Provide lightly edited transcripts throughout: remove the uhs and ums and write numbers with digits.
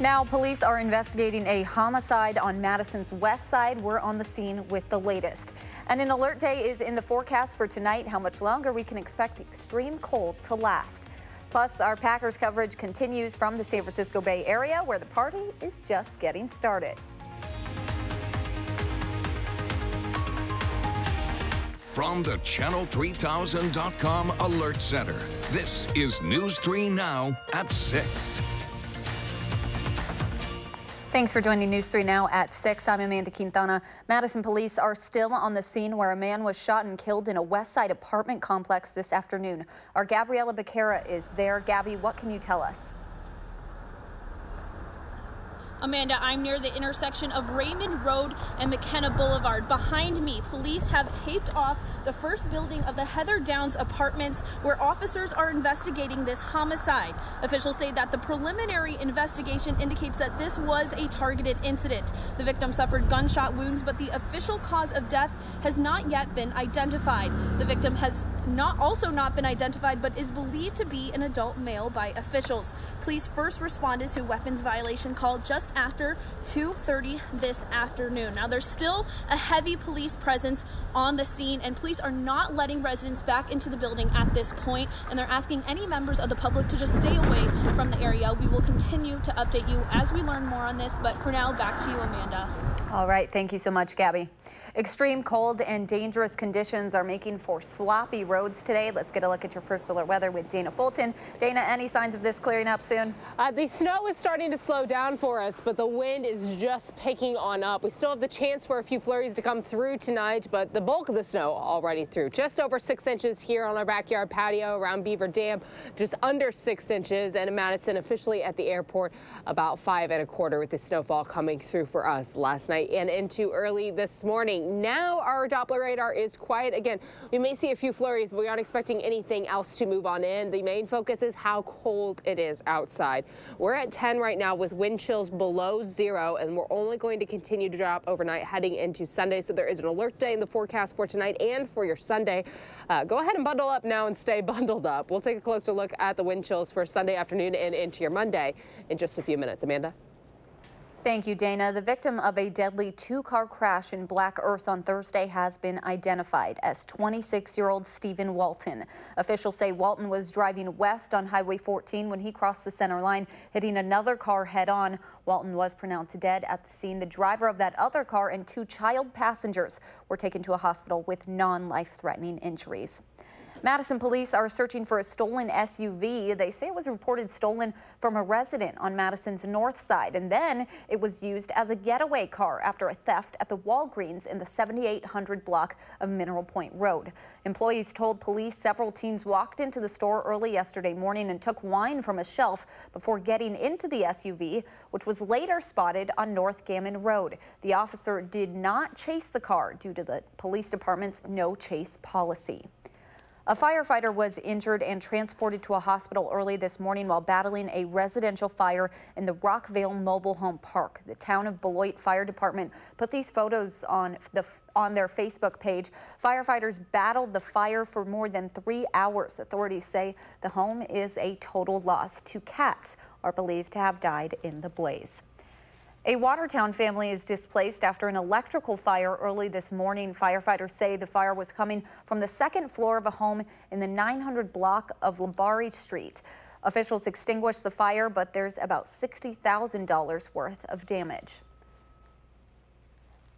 Now, police are investigating a homicide on Madison's west side. We're on the scene with the latest. And an alert day is in the forecast for tonight. How much longer we can expect the extreme cold to last. Plus, our Packers coverage continues from the San Francisco Bay Area, where the party is just getting started. From the Channel3000.com Alert Center, this is News 3 Now at 6. Thanks for joining News 3 Now at 6. I'm Amanda Quintana. Madison police are still on the scene where a man was shot and killed in a West Side apartment complex this afternoon. Our Gabriela Becerra is there. Gabby, what can you tell us? Amanda, I'm near the intersection of Raymond Road and McKenna Boulevard. Behind me, police have taped off the first building of the Heather Downs apartments where officers are investigating this homicide. Officials say that the preliminary investigation indicates that this was a targeted incident. The victim suffered gunshot wounds, but the official cause of death has not yet been identified. The victim has also not been identified, but is believed to be an adult male by officials. Police first responded to a weapons violation call just after 2:30 this afternoon. Now, there's still a heavy police presence on the scene, and police are not letting residents back into the building at this point, and they're asking any members of the public to just stay away from the area. We will continue to update you as we learn more on this, but for now, back to you, Amanda. All right, thank you so much, Gabby. Extreme cold and dangerous conditions are making for sloppy roads today. Let's get a look at your first alert weather with Dana Fulton. Dana, any signs of this clearing up soon? The snow is starting to slow down for us, but the wind is just picking on up. We still have the chance for a few flurries to come through tonight, but the bulk of the snow already through. Just over 6 inches here on our backyard patio around Beaver Dam, just under 6 inches, and in Madison, officially at the airport, about 5 1/4 with the snowfall coming through for us last night and into early this morning. Now our Doppler radar is quiet again. We may see a few flurries, but we aren't expecting anything else to move on in. The main focus is how cold it is outside. We're at 10 right now with wind chills below 0, and we're only going to continue to drop overnight heading into Sunday. So there is an alert day in the forecast for tonight and for your Sunday. Go ahead and bundle up now and stay bundled up. We'll take a closer look at the wind chills for Sunday afternoon and into your Monday in just a few minutes. Amanda? Thank you, Dana. The victim of a deadly two-car crash in Black Earth on Thursday has been identified as 26-year-old Stephen Walton. Officials say Walton was driving west on Highway 14 when he crossed the center line, hitting another car head-on. Walton was pronounced dead at the scene. The driver of that other car and 2 child passengers were taken to a hospital with non-life-threatening injuries. Madison police are searching for a stolen SUV. They say it was reported stolen from a resident on Madison's north side, and then it was used as a getaway car after a theft at the Walgreens in the 7800 block of Mineral Point Road. Employees told police several teens walked into the store early yesterday morning and took wine from a shelf before getting into the SUV, which was later spotted on North Gammon Road. The officer did not chase the car due to the police department's no chase policy. A firefighter was injured and transported to a hospital early this morning while battling a residential fire in the Rockvale Mobile Home Park. The town of Beloit Fire Department put these photos on their Facebook page. Firefighters battled the fire for more than 3 hours. Authorities say the home is a total loss. 2 cats are believed to have died in the blaze. A Watertown family is displaced after an electrical fire early this morning. Firefighters say the fire was coming from the second floor of a home in the 900 block of Labari Street. Officials extinguished the fire, but there's about $60,000 worth of damage.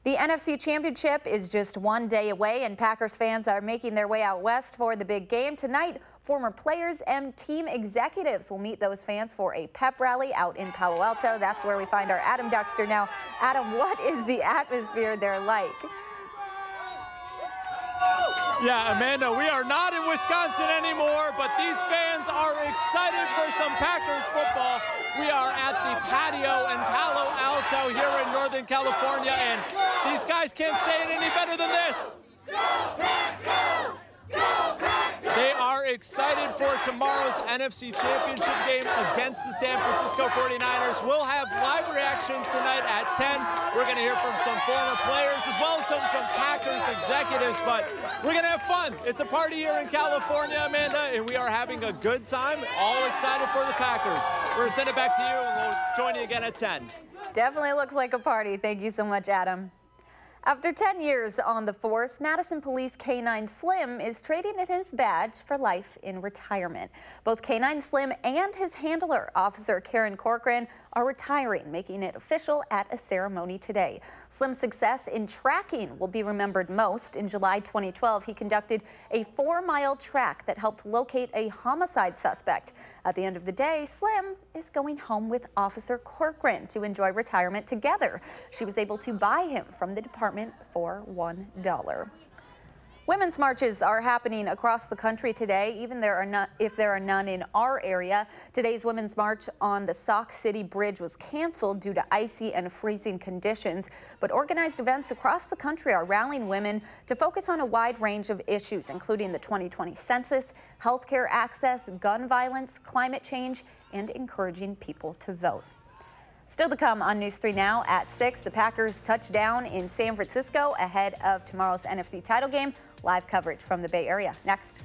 The NFC Championship is just 1 day away, and Packers fans are making their way out west for the big game. Tonight, former players and team executives will meet those fans for a pep rally out in Palo Alto. That's where we find our Adam Duxter now. Adam, what is the atmosphere there like? Yeah, Amanda, we are not in Wisconsin anymore, but these fans are excited for some Packers football. We are at the patio in Palo Alto here in Northern California, and these guys can't say it any better than this. Go, Pack, go! Go, Pack, go! They are excited for tomorrow's NFC Championship game against the San Francisco 49ers. We'll have live reactions tonight at 10. We're going to hear from some former players as well as some from Packers executives, but we're going to have fun. It's a party here in California, Amanda, and we are having a good time, all excited for the Packers. We're going to send it back to you, and we'll Join you again at 10. Definitely looks like a party. Thank you so much, Adam. After 10 years on the force, Madison Police K9 Slim is trading in his badge for life in retirement. Both K9 Slim and his handler, Officer Karen Corcoran, are retiring, making it official at a ceremony today. Slim's success in tracking will be remembered most. In July 2012, he conducted a 4-mile track that helped locate a homicide suspect. At the end of the day, Slim is going home with Officer Corcoran to enjoy retirement together. She was able to buy him from the department for $1. Women's marches are happening across the country today, even if there are none in our area. Today's Women's March on the Sauk City Bridge was canceled due to icy and freezing conditions, but organized events across the country are rallying women to focus on a wide range of issues, including the 2020 census, healthcare access, gun violence, climate change, and encouraging people to vote. Still to come on News 3 Now at 6, the Packers touch down in San Francisco ahead of tomorrow's NFC title game. Live coverage from the Bay Area. Next.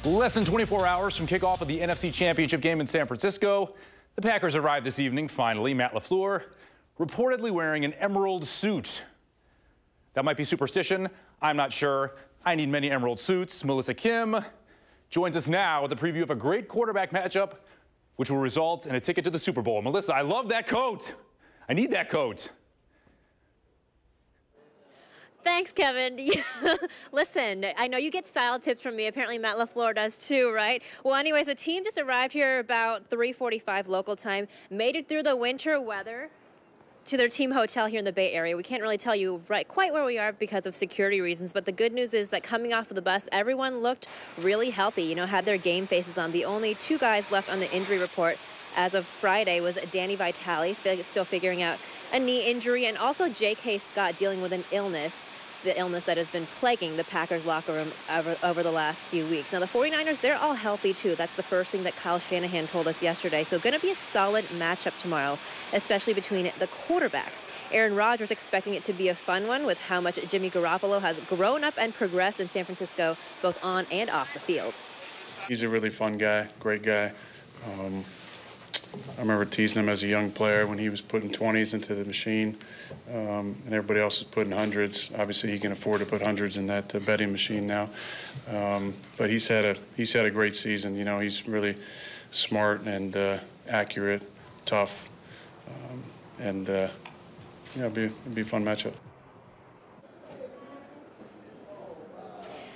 Less than 24 hours from kickoff of the NFC Championship game in San Francisco, the Packers arrived this evening, finally. Matt LaFleur reportedly wearing an emerald suit. That might be superstition. I'm not sure. I need many emerald suits. Melissa Kim joins us now with a preview of a great quarterback matchup, which will result in a ticket to the Super Bowl. Melissa, I love that coat. I need that coat. Thanks, Kevin. Listen, I know you get style tips from me. Apparently Matt LaFleur does too, right? Well, anyways, the team just arrived here about 3:45 local time, made it through the winter weather to their team hotel here in the Bay Area. We can't really tell you quite where we are because of security reasons, but the good news is that coming off of the bus, everyone looked really healthy, had their game faces on. The only 2 guys left on the injury report as of Friday was Danny Vitale, still figuring out a knee injury, and also J.K. Scott dealing with an illness, the illness that has been plaguing the Packers locker room over the last few weeks. Now, the 49ers, they're all healthy, too. That's the first thing that Kyle Shanahan told us yesterday. So going to be a solid matchup tomorrow, especially between the quarterbacks. Aaron Rodgers expecting it to be a fun one with how much Jimmy Garoppolo has grown up and progressed in San Francisco, both on and off the field. He's a really fun guy, great guy. I remember teasing him as a young player when he was putting 20s into the machine, and everybody else was putting hundreds. Obviously, he can afford to put hundreds in that betting machine now. But he's had a great season. He's really smart and accurate, tough, and yeah, it'd be a fun matchup.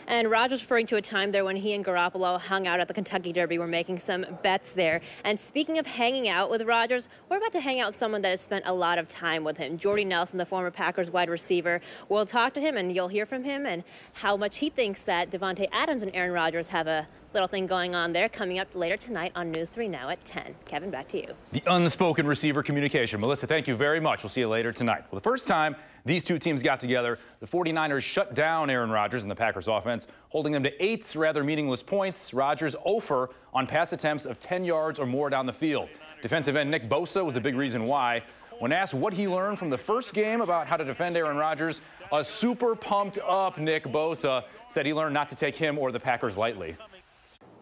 And Rogers referring to a time there when he and Garoppolo hung out at the Kentucky Derby. We're making some bets there. And speaking of hanging out with Rogers, we're about to hang out with someone that has spent a lot of time with him. Jordy Nelson, the former Packers wide receiver. We'll talk to him and you'll hear from him and how much he thinks that Devontae Adams and Aaron Rodgers have a little thing going on there coming up later tonight on News 3 Now at 10. Kevin, back to you. The unspoken receiver communication. Melissa, thank you very much. We'll see you later tonight. Well, the first time these two teams got together, the 49ers shut down Aaron Rodgers and the Packers offense, holding them to 8 rather meaningless points. Rodgers 0 on pass attempts of 10 yards or more down the field. Defensive end Nick Bosa was a big reason why. When asked what he learned from the first game about how to defend Aaron Rodgers, a super pumped up Nick Bosa said he learned not to take him or the Packers lightly.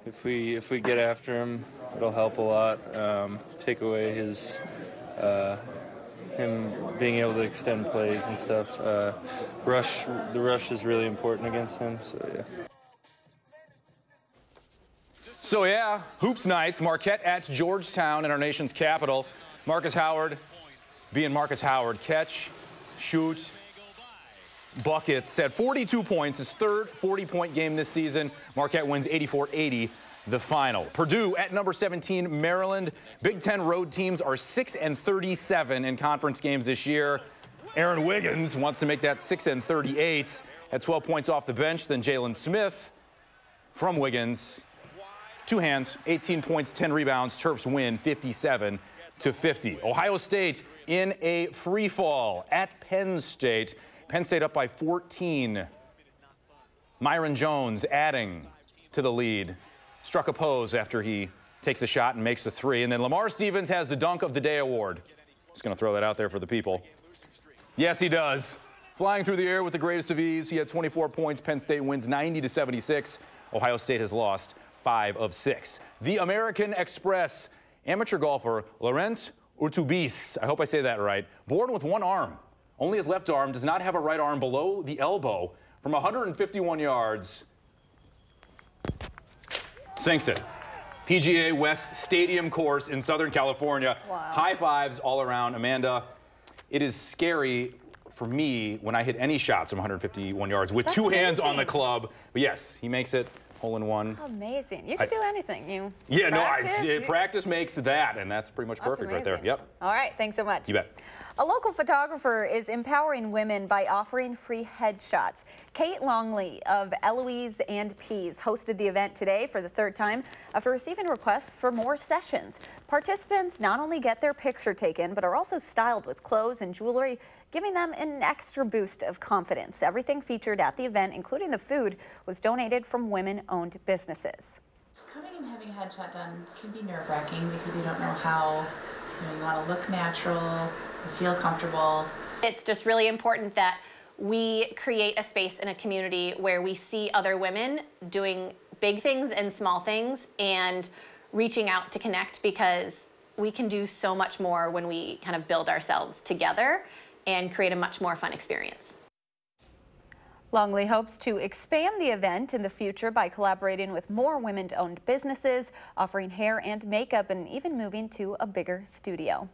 If we get after him, it'll help a lot. Take away his him being able to extend plays and stuff. The rush is really important against him. So yeah, hoops nights. Marquette at Georgetown in our nation's capital. Marcus Howard being Marcus Howard. Catch, shoot, buckets. At 42 points, his third 40-point game this season. Marquette wins 84-80, the final. Purdue at number 17, Maryland. Big Ten road teams are 6-37 in conference games this year. Aaron Wiggins wants to make that 6-38. Had 12 points off the bench. Then Jalen Smith from Wiggins. 2 hands, 18 points, 10 rebounds. Terps win 57-50. Ohio State in a free fall at Penn State. Penn State up by 14. Myron Jones adding to the lead. Struck a pose after he takes the shot and makes the 3. And then Lamar Stevens has the Dunk of the Day award. Just going to throw that out there for the people. Yes, he does. Flying through the air with the greatest of ease. He had 24 points. Penn State wins 90-76. Ohio State has lost 5 of 6. The American Express amateur golfer Laurent Urtubis, I hope I say that right, born with one arm. Only his left arm, does not have a right arm below the elbow. From 151 yards, sinks it. PGA West Stadium course in Southern California. Wow. High fives all around. Amanda, it is scary for me when I hit any shots from 151 yards with That's 2 hands on the club. But yes, he makes it. Hole in one. Amazing. You can do anything. Practice makes that, and that's pretty much perfect right there. Yep. All right. Thanks so much. You bet. A local photographer is empowering women by offering free headshots. Kate Longley of Eloise and Peas hosted the event today for the 3rd time after receiving requests for more sessions. Participants not only get their picture taken, but are also styled with clothes and jewelry, giving them an extra boost of confidence. Everything featured at the event, including the food, was donated from women-owned businesses. Coming and having a headshot done can be nerve-wracking because you don't know how you want to look natural, feel comfortable. It's just really important that we create a space in a community where we see other women doing big things and small things and reaching out to connect, because we can do so much more when we kind of build ourselves together and create a much more fun experience. Longley hopes to expand the event in the future by collaborating with more women-owned businesses, offering hair and makeup, and even moving to a bigger studio.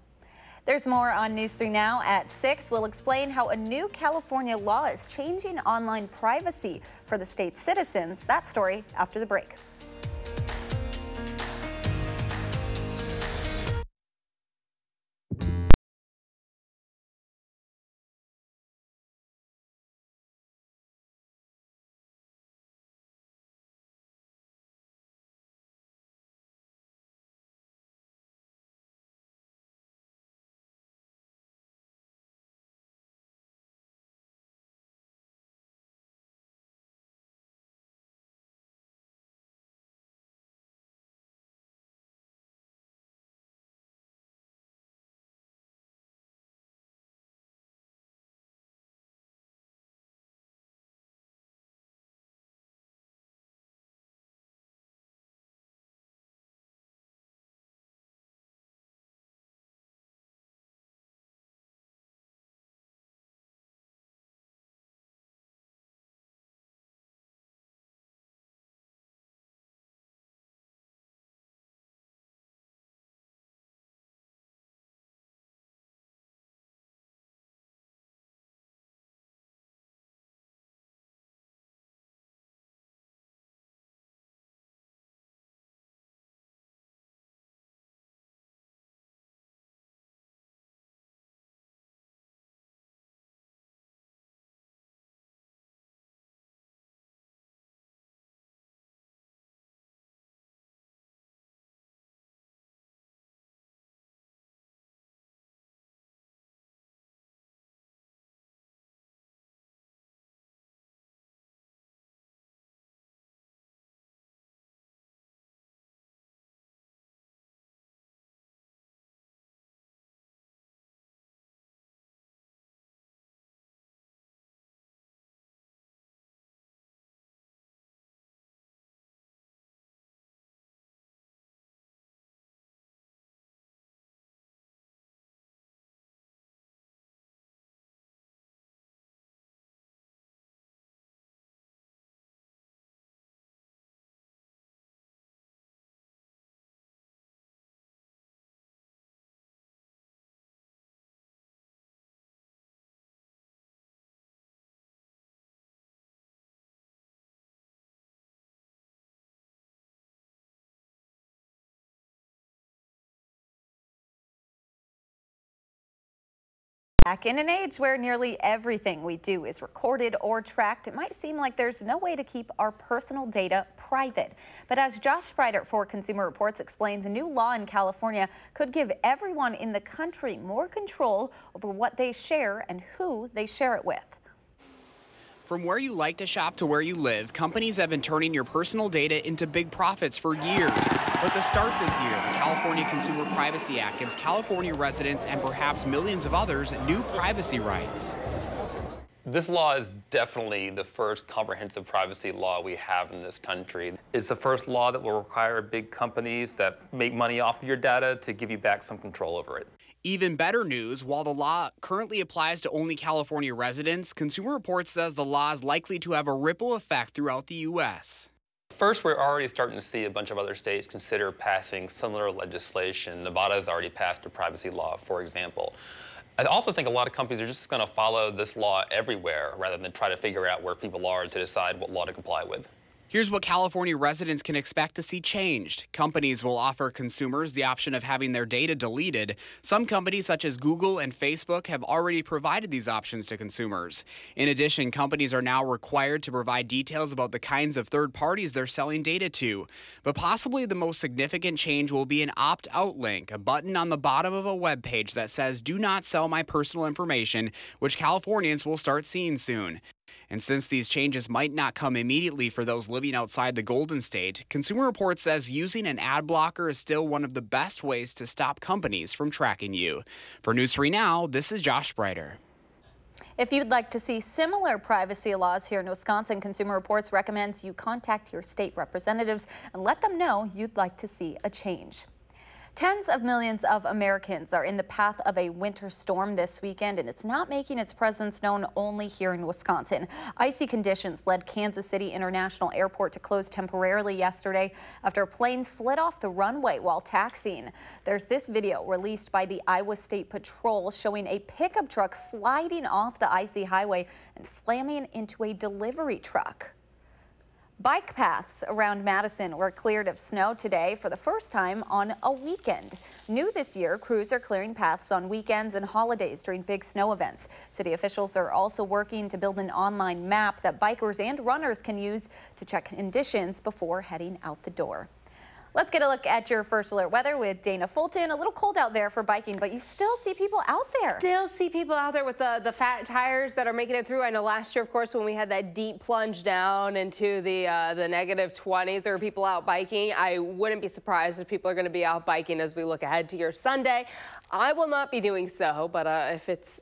There's more on News 3 Now at 6. We'll explain how a new California law is changing online privacy for the state's citizens. That story after the break. Back in an age where nearly everything we do is recorded or tracked, it might seem like there's no way to keep our personal data private. But as Josh Spreiter for Consumer Reports explains, a new law in California could give everyone in the country more control over what they share and who they share it with. From where you like to shop to where you live, companies have been turning your personal data into big profits for years. But to start this year, the California Consumer Privacy Act gives California residents and perhaps millions of others new privacy rights. This law is definitely the first comprehensive privacy law we have in this country. It's the first law that will require big companies that make money off of your data to give you back some control over it. Even better news, while the law currently applies to only California residents, Consumer Reports says the law is likely to have a ripple effect throughout the U.S. First, we're already starting to see a bunch of other states consider passing similar legislation. Nevada has already passed a privacy law, for example. I also think a lot of companies are just going to follow this law everywhere rather than try to figure out where people are to decide what law to comply with. Here's what California residents can expect to see changed. Companies will offer consumers the option of having their data deleted. Some companies, such as Google and Facebook, have already provided these options to consumers. In addition, companies are now required to provide details about the kinds of third parties they're selling data to. But possibly the most significant change will be an opt-out link, a button on the bottom of a web page that says, "Do not sell my personal information," which Californians will start seeing soon. And since these changes might not come immediately for those living outside the Golden State, Consumer Reports says using an ad blocker is still one of the best ways to stop companies from tracking you. For News 3 Now, this is Josh Spreiter. If you'd like to see similar privacy laws here in Wisconsin, Consumer Reports recommends you contact your state representatives and let them know you'd like to see a change. Tens of millions of Americans are in the path of a winter storm this weekend, and it's not making its presence known only here in Wisconsin. Icy conditions led Kansas City International Airport to close temporarily yesterday after a plane slid off the runway while taxiing. There's this video released by the Iowa State Patrol showing a pickup truck sliding off the icy highway and slamming into a delivery truck. Bike paths around Madison were cleared of snow today for the first time on a weekend. New this year, crews are clearing paths on weekends and holidays during big snow events. City officials are also working to build an online map that bikers and runners can use to check conditions before heading out the door. Let's get a look at your first alert weather with Dana Fulton. A little cold out there for biking, but you still see people out there. Still see people out there with the fat tires that are making it through. I know last year, of course, when we had that deep plunge down into the negative 20s, there were people out biking. I wouldn't be surprised if people are going to be out biking as we look ahead to your Sunday. I will not be doing so, but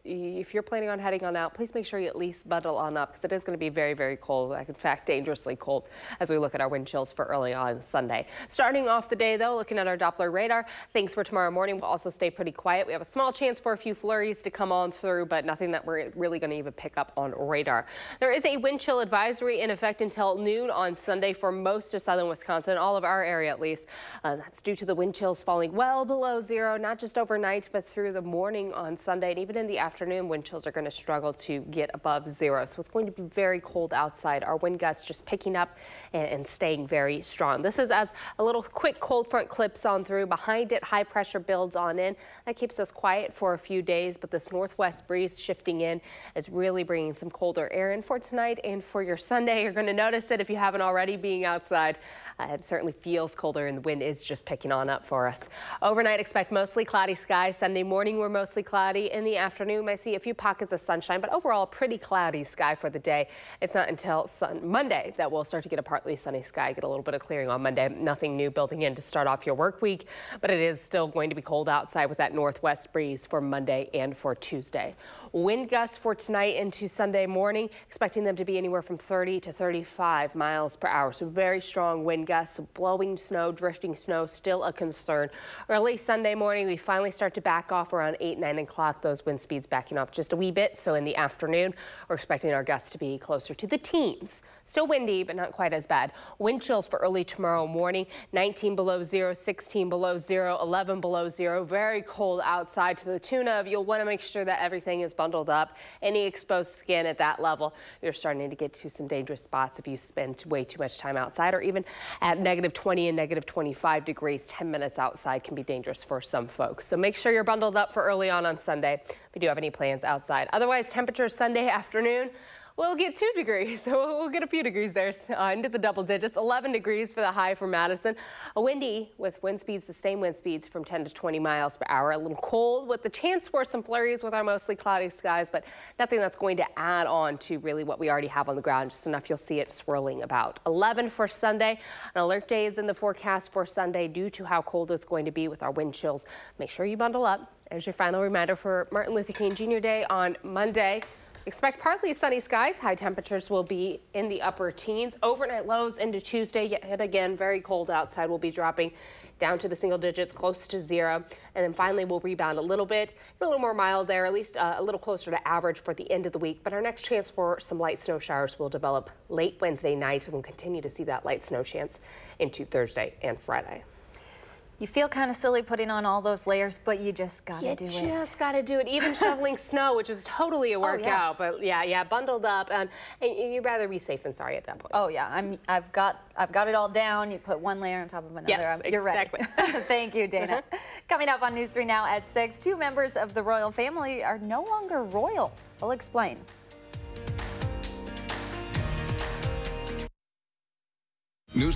if you're planning on heading on out, please make sure you at least bundle on up because it is going to be very, very cold. In fact, dangerously cold as we look at our wind chills for early on Sunday. Starting off the day, though, looking at our Doppler radar, things for tomorrow morning will also stay pretty quiet. We have a small chance for a few flurries to come on through, but nothing that we're really going to even pick up on radar. There is a wind chill advisory in effect until noon on Sunday for most of southern Wisconsin, all of our area at least. That's due to the wind chills falling well below zero, not just overnight, but through the morning on Sunday. And even in the afternoon, wind chills are going to struggle to get above zero. So it's going to be very cold outside. Our wind gusts just picking up and staying very strong. This is as a little quick cold front clips on through. Behind it, high pressure builds on in. That keeps us quiet for a few days, but this northwest breeze shifting in is really bringing some colder air in for tonight and for your Sunday. You're going to notice it if you haven't already being outside. It certainly feels colder and the wind is just picking on up for us. Overnight, expect mostly cloudy skies. Sunday morning, we're mostly cloudy. In the afternoon, might see a few pockets of sunshine, but overall, pretty cloudy sky for the day. It's not until Monday that we'll start to get a partly sunny sky, get a little bit of clearing on Monday. Nothing new building in to start off your work week, but it is still going to be cold outside with that northwest breeze for Monday and for Tuesday. Wind gusts for tonight into Sunday morning, expecting them to be anywhere from 30 to 35 miles per hour. So very strong wind gusts, blowing snow, drifting snow, still a concern. Early Sunday morning, we finally start to back off around 8, 9 o'clock. Those wind speeds backing off just a wee bit. So in the afternoon, we're expecting our gusts to be closer to the teens. Still windy, but not quite as bad. Wind chills for early tomorrow morning, 19 19 below zero, 16 below zero, 11 below zero. Very cold outside to the tune of you'll want to make sure that everything is bundled up. Any exposed skin at that level, you're starting to get to some dangerous spots if you spend way too much time outside, or even at negative 20 and negative 25 degrees. 10 minutes outside can be dangerous for some folks. So make sure you're bundled up for early on Sunday if you do have any plans outside. Otherwise, temperatures Sunday afternoon, we'll get 2 degrees, so we'll get a few degrees there into the double digits. 11 degrees for the high for Madison. Windy with wind speeds, sustained wind speeds from 10 to 20 miles per hour. A little cold with the chance for some flurries with our mostly cloudy skies, but nothing that's going to add on to really what we already have on the ground. Just enough you'll see it swirling about. 11 for Sunday. An alert day is in the forecast for Sunday due to how cold it's going to be with our wind chills. Make sure you bundle up. As your final reminder for Martin Luther King Jr. Day on Monday. Expect partly sunny skies. High temperatures will be in the upper teens. Overnight lows into Tuesday. Yet again, very cold outside. We'll be dropping down to the single digits, close to zero. And then finally, we'll rebound a little bit. A little more mild there, at least a little closer to average for the end of the week. But our next chance for some light snow showers will develop late Wednesday night. And we'll continue to see that light snow chance into Thursday and Friday. You feel kind of silly putting on all those layers, but you just gotta do it. You just gotta do it. Even shoveling snow, which is totally a workout. But yeah, bundled up, and you'd rather be safe than sorry at that point. Oh yeah, I've got it all down. You put one layer on top of another. Yes, You're exactly. ready. Thank you, Dana. Coming up on News 3 Now at 6, 2 members of the royal family are no longer royal. We'll explain. News.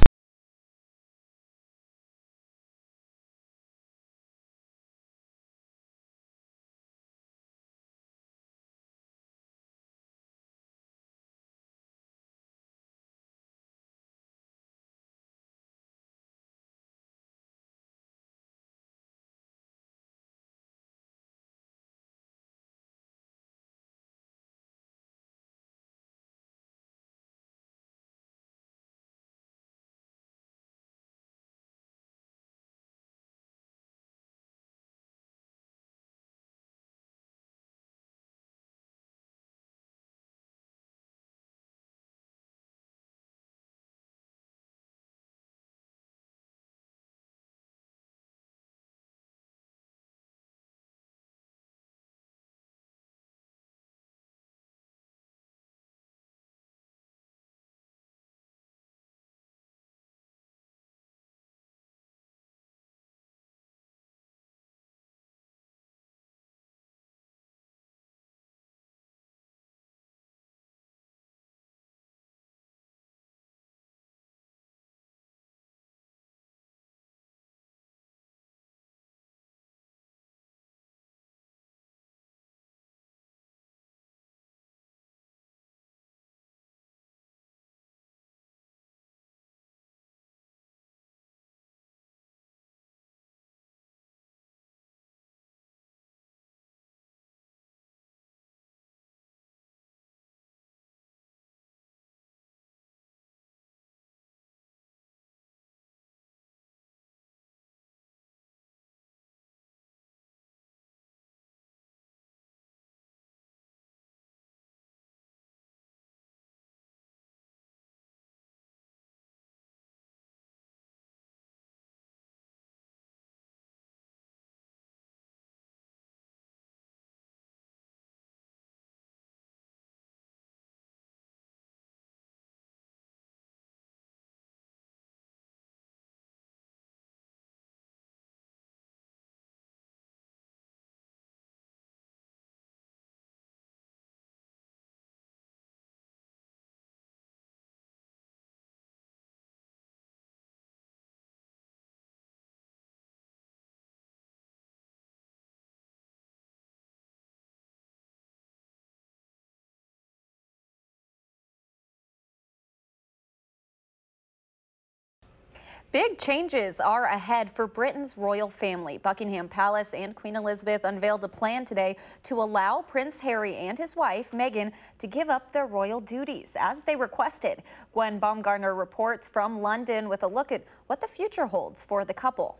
Big changes are ahead for Britain's royal family. Buckingham Palace and Queen Elizabeth unveiled a plan today to allow Prince Harry and his wife, Meghan, to give up their royal duties as they requested. Gwen Baumgartner reports from London with a look at what the future holds for the couple.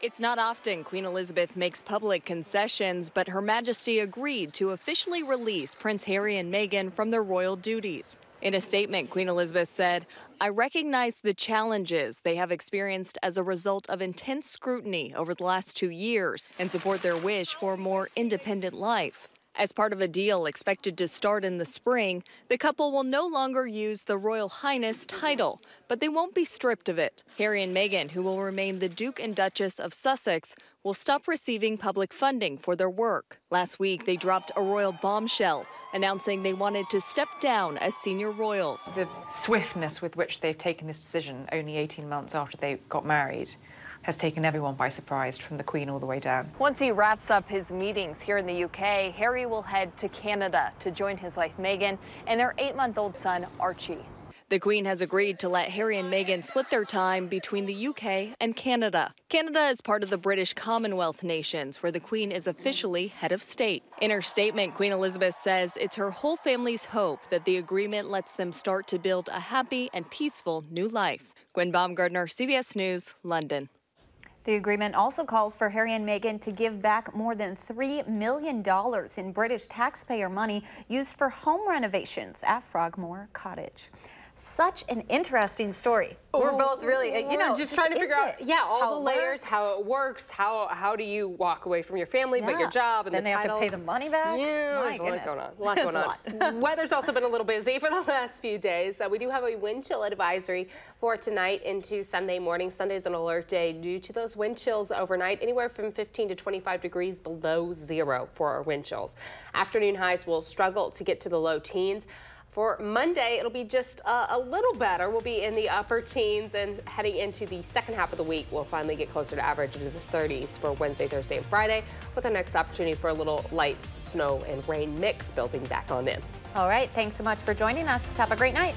It's not often Queen Elizabeth makes public concessions, but Her Majesty agreed to officially release Prince Harry and Meghan from their royal duties. In a statement, Queen Elizabeth said, "I recognize the challenges they have experienced as a result of intense scrutiny over the last 2 years and support their wish for a more independent life." As part of a deal expected to start in the spring, the couple will no longer use the Royal Highness title, but they won't be stripped of it. Harry and Meghan, who will remain the Duke and Duchess of Sussex, will stop receiving public funding for their work. Last week, they dropped a royal bombshell, announcing they wanted to step down as senior royals. The swiftness with which they've taken this decision only 18 months after they got married has taken everyone by surprise, from the Queen all the way down. Once he wraps up his meetings here in the UK, Harry will head to Canada to join his wife Meghan and their 8-month-old son Archie. The Queen has agreed to let Harry and Meghan split their time between the UK and Canada. Canada is part of the British Commonwealth nations, where the Queen is officially head of state. In her statement, Queen Elizabeth says it's her whole family's hope that the agreement lets them start to build a happy and peaceful new life. Gwen Baumgardner, CBS News, London. The agreement also calls for Harry and Meghan to give back more than $3 million in British taxpayer money used for home renovations at Frogmore Cottage. Such an interesting story. We're both really, we're just trying to figure out, all the layers, how it works, how do you walk away from your family, but your job and then the they titles. have to pay the money back? Yeah, there's a lot going on. Weather's also been a little busy for the last few days. We do have a wind chill advisory for tonight into Sunday morning. Sunday's an alert day due to those wind chills overnight, anywhere from 15 to 25 degrees below zero for our wind chills. Afternoon highs will struggle to get to the low teens. For Monday, it'll be just a little better. We'll be in the upper teens, and heading into the second half of the week, we'll finally get closer to average into the 30s for Wednesday, Thursday, and Friday, with our next opportunity for a little light snow and rain mix building back on in. All right, thanks so much for joining us. Have a great night.